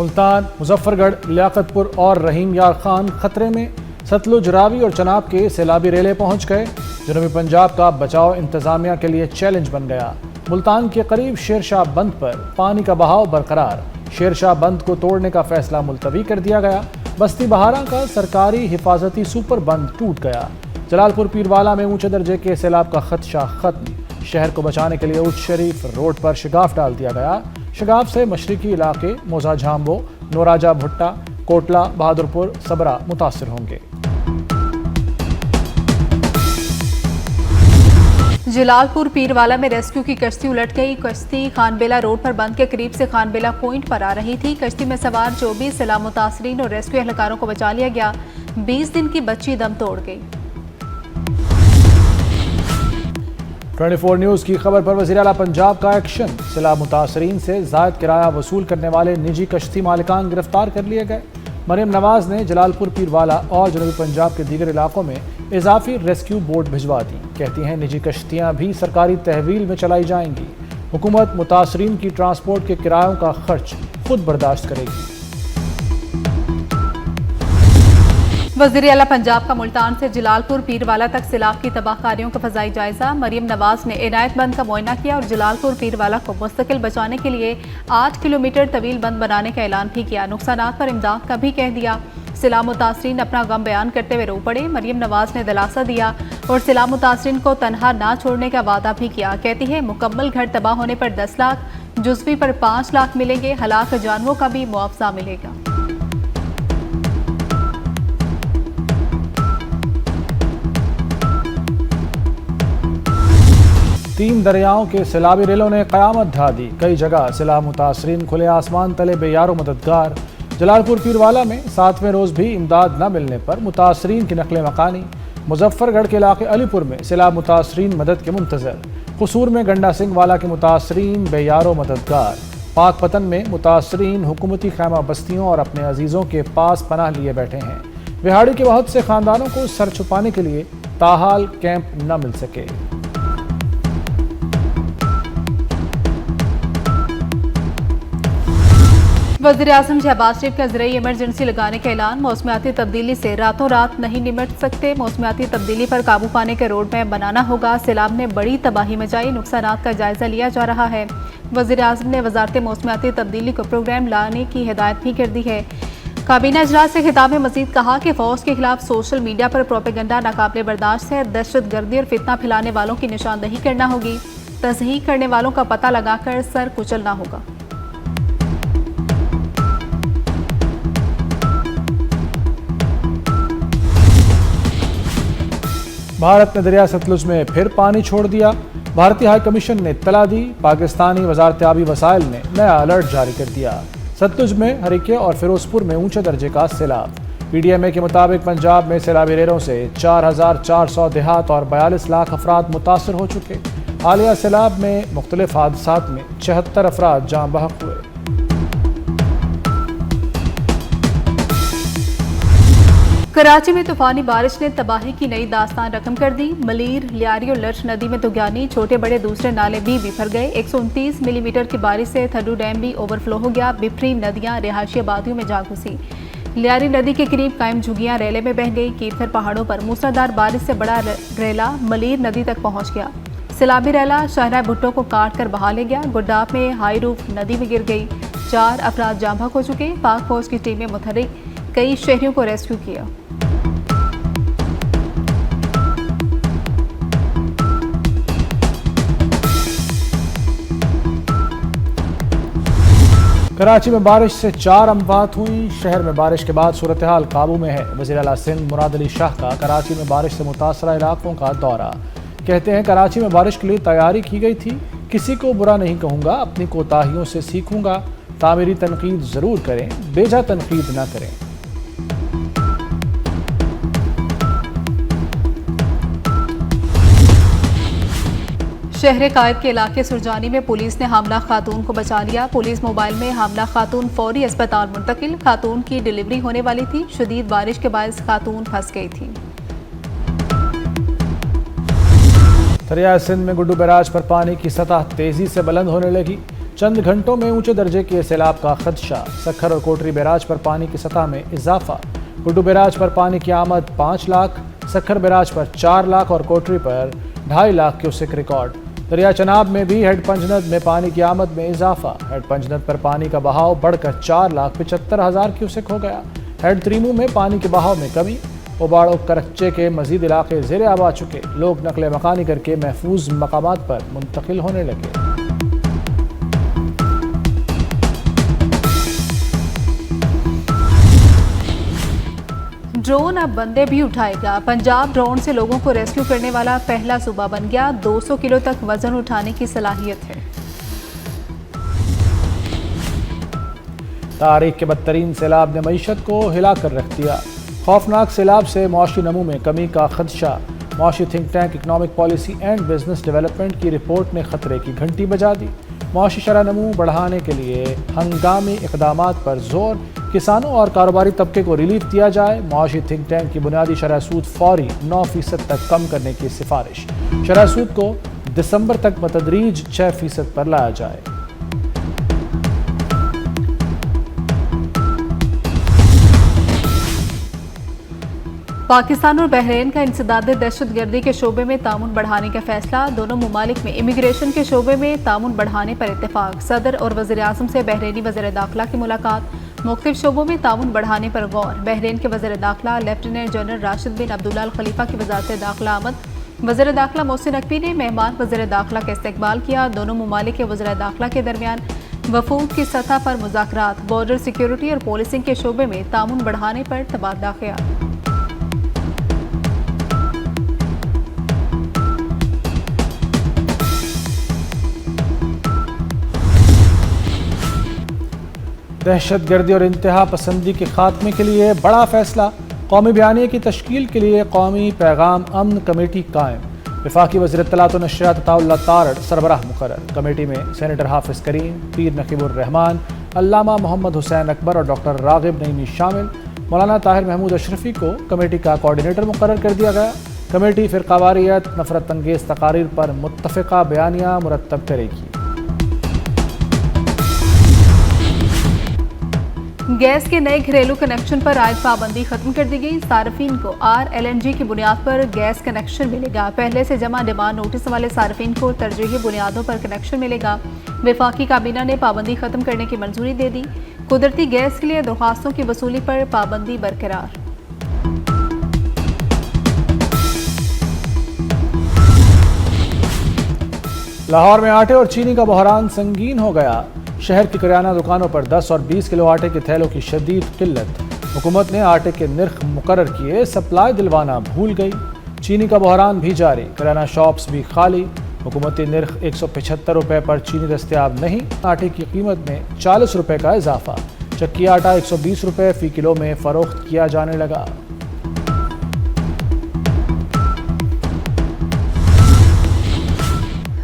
मुल्तान, मुजफ्फरगढ़, लियाकतपुर और रहीम यार खान खतरे में। सतलुज, रावी और चनाब के सैलाबी रेले पहुंच गए। जनूबी पंजाब का बचाव इंतजामिया के लिए चैलेंज बन गया। मुल्तान के करीब शेरशाह बंद पर पानी का बहाव बरकरार। शेरशाह बंद को तोड़ने का फैसला मुलतवी कर दिया गया। बस्ती बहारा का सरकारी हिफाजती सुपर बंद टूट गया। जलालपुर पीरवाला में ऊंचे दर्जे के सैलाब का खदशा खत्म। शहर को बचाने के लिए उच्च शरीफ रोड पर शिगाफ डाल दिया गया। शिगाफ से मशरकी इलाके मोजा झाम्बो, नोराजा भुट्टा, कोटला, बहादुरपुर, सबरा मुतासिर होंगे। जलालपुर पीरवाला में रेस्क्यू की कश्ती उलट गई। कश्ती खानबेला रोड पर बंद के करीब से खानबेला पॉइंट पर आ रही थी। कश्ती में सवार 24 सैलाब मुतासरीन और रेस्क्यू एहलकारों को बचा लिया गया। 20 दिन की बच्ची दम तोड़ गई। 24 न्यूज़ की खबर पर वज़ीर आला पंजाब का एक्शन। सैलाब मुतासरीन से ज़ायद किराया वसूल करने वाले निजी कश्ती मालिकान गिरफ्तार कर लिए गए। मरियम नवाज ने जलालपुर पीरवाला और जनूबी पंजाब के दीगर इलाकों में इजाफी रेस्क्यू बोट भिजवा दी। कहती हैं निजी कश्तियाँ भी सरकारी तहवील में चलाई जाएंगी। हुकूमत मुतासरीन की ट्रांसपोर्ट के किरायों का खर्च खुद बर्दाश्त करेगी। वज़ीर आला पंजाब का मुल्तान से जलालपुर पीरवाला तक सैलाब की तबाहकारियों का फ़ज़ाई जायजा। मरियम नवाज ने इनायत बंद का मुआयना किया और जलालपुर पीरवाला को मुस्तकिल बचाने के लिए 8 किलोमीटर तवील बंद बनाने का ऐलान भी किया। नुकसानात पर इमदाद का भी कह दिया। सैलाब मुतासरीन अपना गम बयान करते हुए रो पड़े। मरियम नवाज ने दिलासा दिया और सैलाब मुतासरीन को तनहा ना छोड़ने का वादा भी किया। कहती है मुकम्मल घर तबाह होने पर 10 लाख, जुज़वी पर 5 लाख मिलेंगे। हलाक जानवरों का भी मुआवजा मिलेगा। 3 दरियाओं के सैलाबी रेलों ने क़यामत ढा दी। कई जगह सैलाब मुतासरीन खुले आसमान तले बेयारो मददगार। जलालपुर पीरवाला में 7वें रोज़ भी इमदाद न मिलने पर मुतासरीन की नकल मकानी। मुजफ्फरगढ़ के इलाके अलीपुर में सैलाब मुतासरीन मदद के मुंतज़र। कसूर में गंडा सिंह वाला के मुतासरीन बेयारो मददगार। पाकपतन में मुतासरीन हुकूमती खैमा बस्तियों और अपने अजीज़ों के पास पनाह लिए बैठे हैं। बिहाड़ी के बहुत से ख़ानदानों को सर छुपाने के लिए ताहाल कैंप न मिल सके। वज़ीर-ए-आज़म शहबाज शरीफ का ज़रिए इमरजेंसी लगाने का ऐलान। मौसमियाती तब्दीली से रातों रात नहीं निपट सकते। मौसमियाती तब्दीली पर काबू पाने के रोड मैप बनाना होगा। सैलाब ने बड़ी तबाही मचाई। नुकसानात का जायजा लिया जा रहा है। वज़ीर-ए-आज़म ने वज़ारत मौसमियाती तब्दीली को प्रोग्राम लाने की हिदायत भी कर दी है। काबीना इजलास से खिताब में मजीद कहा कि फ़ौज के खिलाफ सोशल मीडिया पर प्रोपेगेंडा नाकाबिले बर्दाश्त है। दहशतगर्दी और फितना फैलाने वालों की निशानदही करना होगी। तस्हीह करने वालों का पता लगाकर सर कुचलना होगा। भारत ने दरिया सतलुज में फिर पानी छोड़ दिया। भारतीय हाई कमीशन ने इत्तला दी। पाकिस्तानी वजारत आबी वसाइल ने नया अलर्ट जारी कर दिया। सतलुज में हरीके और फिरोजपुर में ऊंचे दर्जे का सैलाब। PDMA के मुताबिक पंजाब में सैलाबी रेलों से 4400 देहात और 42 लाख अफराद मुतासर हो चुके। हालिया सैलाब में मुख्तलिफ हादसात में 76 अफराद जान बहक हुए। कराची में तूफानी बारिश ने तबाही की नई दास्तान रकम कर दी। मलीर, लियारी और लर्च नदी में तुगानी, छोटे बड़े दूसरे नाले भी बिफर गए। 129 मिलीमीटर की बारिश से थड्डू डैम भी ओवरफ्लो हो गया। बिफरी नदियां रिहायशी आबादियों में जा घुसी। लियारी नदी के करीब कायम झुगियां रेले में बह गई। कीरथर पहाड़ों पर मूसलाधार बारिश से बड़ा रेला मलीर नदी तक पहुंच गया। सैलाबी रेला शाहरा भुट्टो को काट कर बहा ले गया। गुड्डाप में हाई रूफ नदी में गिर गई। 4 अफराद जाँ बहक हो चुके। पाक फौज की टीमें मुतहरिक कई शहरियों को रेस्क्यू किया। कराची में बारिश से 4 अमवात हुई। शहर में बारिश के बाद सूरत हाल काबू में है। वज़ीर आला सिंध मुराद अली शाह का कराची में बारिश से मुतासरा इलाकों का दौरा। कहते हैं कराची में बारिश के लिए तैयारी की गई थी। किसी को बुरा नहीं कहूँगा, अपनी कोताहियों से सीखूंगा। तामीरी तनकीद ज़रूर करें, बेजा तनकीद ना करें। शहर कायद के इलाके सुरजानी में पुलिस ने हामला खातून को बचा लिया। पुलिस मोबाइल में हामला खातून फौरी अस्पताल मुंतकिल। खातून की डिलीवरी होने वाली थी। शदीद बारिश के बायस खातून फंस गई थी। दरिया सिंध में गुड्डू बैराज पर पानी की सतह तेजी से बुलंद होने लगी। चंद घंटों में ऊंचे दर्जे के सैलाब का खदशा। सक्खर और कोटरी बैराज पर पानी की सतह में इजाफा। कुड्डू बैराज पर पानी की आमद 5 लाख, सक्खर बैराज पर 4 लाख और कोटरी पर 2.5 लाख क्यूसेक रिकॉर्ड। दरिया चनाब में भी हेड पंजनद में पानी की आमद में इजाफा। हेड पंजनद पर पानी का बहाव बढ़कर 4,75,000 क्यूसेक हो गया। हेड त्रीमू में पानी के बहाव में कमी। उबाड़ो करच्चे के मजीद इलाके ज़ेरे आब आ चुके। लोग नकले मकानी करके महफूज मकामात पर मुंतकिल होने लगे। ड्रोन अब बंदे भी उठाएगा। पंजाब ड्रोन से लोगों को रेस्क्यू करने वाला पहला सूबा बन गया। 200 किलो तक वजन उठाने की सलाहियत है। तारीख के बदतरीन सैलाब ने मईशत को हिला कर रख दिया। खौफनाक सैलाब से मौशी नमू में कमी का खदशा। मौशी think tank economic policy and business development की रिपोर्ट ने खतरे की घंटी बजा दी। मौशी शरह नमू बढ़ाने के लिए हंगामी इकदामात पर जोर। किसानों और कारोबारी तबके को रिलीफ दिया जाए। मौशी थिंक टैंक की बुनियादी शरह सूद फौरी 9% तक कम करने की सिफारिश। शरह सूद को दिसंबर तक बतदरीज 6% पर लाया जाए। पाकिस्तान और बहरीन का इंसदाद दहशतगर्दी के शोबे में तामुन बढ़ाने का फैसला। दोनों ममालिक में इमिग्रेशन के शोबे में तामुन बढ़ाने पर इत्तेफाक। सदर और वज़ीर-ए-आज़म से बहरीनी वज़ीर दाखिला की मुलाकात। मुख्तलिफ शोबों में तामुन बढ़ाने पर गौर। बहरीन के वज़ीर दाखिला लेफ्टिनेंट जनरल राशिद बिन अब्दुल्ला अल खलीफा की वज़ारत दाखिला आमद। वज़ीर दाखिला मोहसिन नकवी ने मेहमान वज़ीर दाखिला का इस्तकबाल किया। दोनों ममालिक के वज़ीर दाखिला के दरमियान वफूद की सतह पर मुज़ाकरात। बॉर्डर सिक्योरिटी और पुलिसिंग के शोबे में तामुन बढ़ाने पर तबादला ख्याल। दहशतगर्दी और इंतहा पसंदी के खात्मे के लिए बड़ा फैसला। कौमी बयानिए की तश्कील के लिए कौमी पैगाम अमन कमेटी कायम। वफाकी वज़ीर इत्तलात व नशरियात अताउल्लाह तारड़ सरबराह मुकर्रर। कमेटी में सेनेटर हाफिज़ करीम, पीर नकीबुर रहमान, अल्लामा मोहम्मद हुसैन अकबर और डॉक्टर रागिब नईमी शामिल। मौलाना ताहिर महमूद अशरफी को कमेटी का कोऑर्डिनेटर मुकर्रर कर दिया गया। कमेटी फ़िरक़ावारियत, नफ़रत अंगेज़ तकारीर पर मुत्तफ़िक़ा बयानिया मुरतब करेगी। गैस के नए घरेलू कनेक्शन पर आयद पाबंदी खत्म कर दी गई। सार्फिन को RLNG की बुनियाद पर गैस कनेक्शन मिलेगा। पहले से जमा डिमांड नोटिस वाले सार्फिन को तरजीही बुनियादों पर कनेक्शन मिलेगा। वफाकी काबीना ने पाबंदी खत्म करने की मंजूरी दे दी। कुदरती गैस के लिए दरख्वास्तों की वसूली पर पाबंदी बरकरार। लाहौर में आटे और चीनी का बहरान संगीन हो गया। शहर की किराना दुकानों पर 10 और 20 किलो आटे के थैलों की शदीद किल्लत। हुकूमत ने आटे के निर्ख मुकर्रर किए, सप्लाई दिलवाना भूल गई। चीनी का बहरान भी जारी, किराना शॉप्स भी खाली। हुकूमती निर्ख 175 रुपये पर चीनी दस्तयाब नहीं। आटे की कीमत में 40 रुपये का इजाफा। चक्की आटा 120 रुपये फ़ी किलो में फ़रोख्त किया जाने लगा।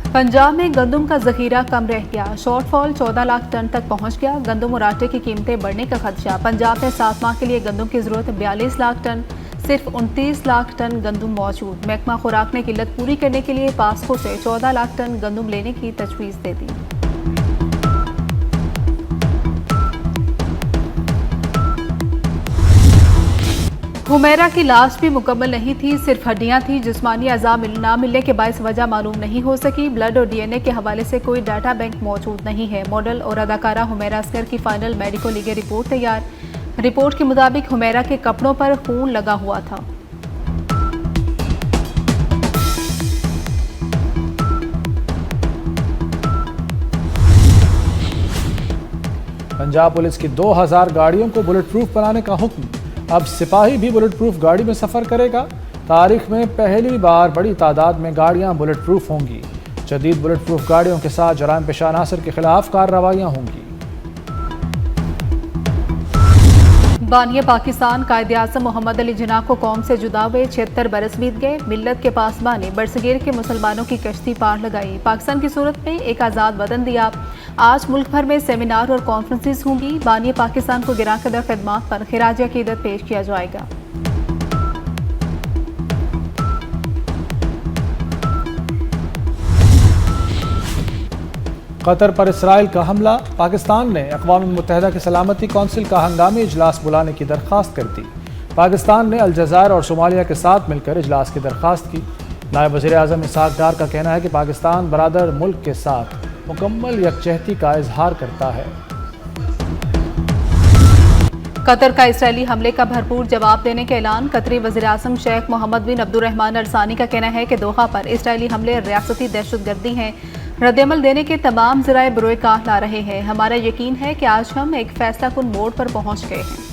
पंजाब में गंदम का जखीरा कम रह गया। शॉर्टफॉल 14 लाख टन तक पहुंच गया। गंदम और आटे की कीमतें बढ़ने का खदशा। पंजाब में 7 माह के लिए गंदम की जरूरत 42 लाख टन, सिर्फ 29 लाख टन गंदम मौजूद। महकमा खुराक ने किल्लत पूरी करने के लिए पास्को से 14 लाख टन गंदम लेने की तजवीज़ दे दी। हुमैरा की लाश भी मुकम्मल नहीं थी, सिर्फ हड्डियां थी। जिस्मानी अज़ा ना मिलने के बायस वजह मालूम नहीं हो सकी। ब्लड और DNA के हवाले से कोई डाटा बैंक मौजूद नहीं है। मॉडल और अदाकारा हुमैरा असगर की फाइनल मेडिको लीगल रिपोर्ट तैयार। रिपोर्ट के मुताबिक हुमैरा के कपड़ों पर खून लगा हुआ था। पंजाब पुलिस की 2000 गाड़ियों को बुलेट प्रूफ बनाने का हुक्म। अब सिपाही भी बुलेट प्रूफ गाड़ी में सफ़र करेगा। तारीख में पहली बार बड़ी तादाद में गाड़ियां बुलेट प्रूफ होंगी। जदीद बुलेट प्रूफ गाड़ियों के साथ जराइम पेशा अनासर के खिलाफ कार्रवाइयां होंगी। बानिया पाकिस्तान कायद-ए-आज़म मोहम्मद अली जिन्ना को कौम से जुदा हुए 76 बरस बीत गए। मिल्लत के पासबान ने बरसगीर के मुसलमानों की कश्ती पार लगाई। पाकिस्तान की सूरत में एक आज़ाद वतन दिया। आज मुल्क भर में सेमिनार और कॉन्फ्रेंसेस होंगी। बानिया पाकिस्तान को गिरा कदर खिदमात पर खिराज अकीदत पेश किया जाएगा। कतर पर इसराइल का हमला। पाकिस्तान ने अक़वाम मुत्तहिदा की सलामती कौंसिल का हंगामी इजलास बुलाने की दरख्वास्त कर दी। पाकिस्तान ने अलजज़ायर और सोमालिया के साथ मिलकर इजलास की दरख्वास्त की। नायब वज़ीर आज़म इसहाक़ डार का कहना है कि पाकिस्तान बरादर मुल्क के साथ मुकम्मल यकजहती का इजहार करता है। कतर का इसराइली हमले का भरपूर जवाब देने का ऐलान। कतरी वज़ीर-ए-आज़म शेख मोहम्मद बिन अब्दुर्रहमान अरसानी का कहना है कि दोहा पर इसराइली हमले रियासती दहशतगर्दी हैं। रद्दअमल देने के तमाम ज़राए बरोए-कार ला रहे हैं। हमारा यकीन है कि आज हम एक फैसला कुन मोड़ पर पहुंच गए हैं।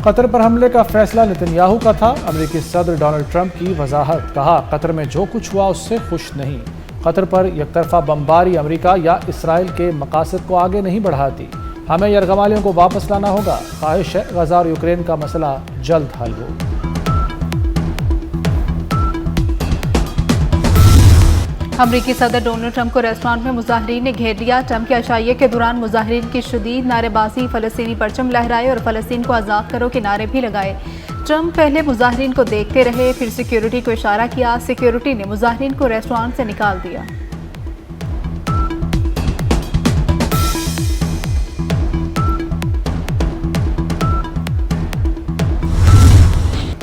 कतर पर हमले का फैसला नेतन्याहू का था। अमेरिकी सदर डोनाल्ड ट्रंप की वजाहत। कहा, कतर में जो कुछ हुआ उससे खुश नहीं। कतर पर एकतरफा बमबारी अमेरिका या इसराइल के मकासद को आगे नहीं बढ़ाती। हमें यरगमालियों को वापस लाना होगा। ख्वाहिश है गजा और यूक्रेन का मसला जल्द हल हो। अमरीकी सदर डोनाल्ड ट्रंप को रेस्टोरेंट में मुजाहिरीन ने घेर लिया। ट्रंप के अशाइये के दौरान मुजाहिरीन की शदीद नारेबाजी, फ़लस्तीनी परचम लहराए और फ़लस्तीन को आज़ाद करो के नारे भी लगाए। ट्रंप पहले मुजाहिरीन को देखते रहे, फिर सिक्योरिटी को इशारा किया। सिक्योरिटी ने मुजाहिरीन को रेस्टोरेंट से निकाल दिया।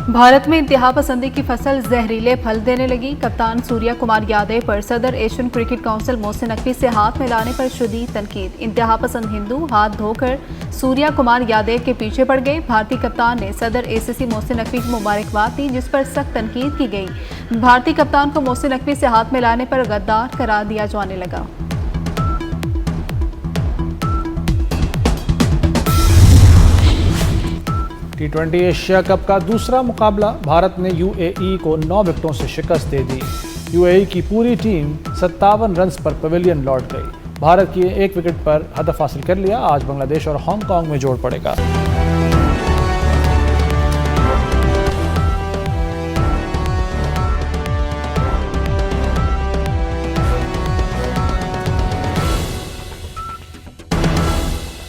भारत में इंतहा पसंदी की फसल जहरीले फल देने लगी। कप्तान सूर्या कुमार यादव पर सदर Asian cricket council Mohsin Naqvi से हाथ मिलाने पर शदीद तनकीद। इंतहा पसंद हिंदू हाथ धोकर सूर्या कुमार यादव के पीछे पड़ गए। भारतीय कप्तान ने सदर एसीसी मोहसिन नकवी को मुबारकबाद दी, जिस पर सख्त तनकीद की गई। भारतीय कप्तान को मोहसिन नकवी से हाथ मिलाने पर गद्दार करार दिया जाने लगा। T20 एशिया कप का दूसरा मुकाबला। भारत ने यूएई को 9 विकेटों से शिकस्त दे दी। यूएई की पूरी टीम 57 रन्स पर पवेलियन लौट गई। भारत की 1 विकेट पर हदफ हासिल कर लिया। आज बांग्लादेश और हांगकांग में जोड़ पड़ेगा।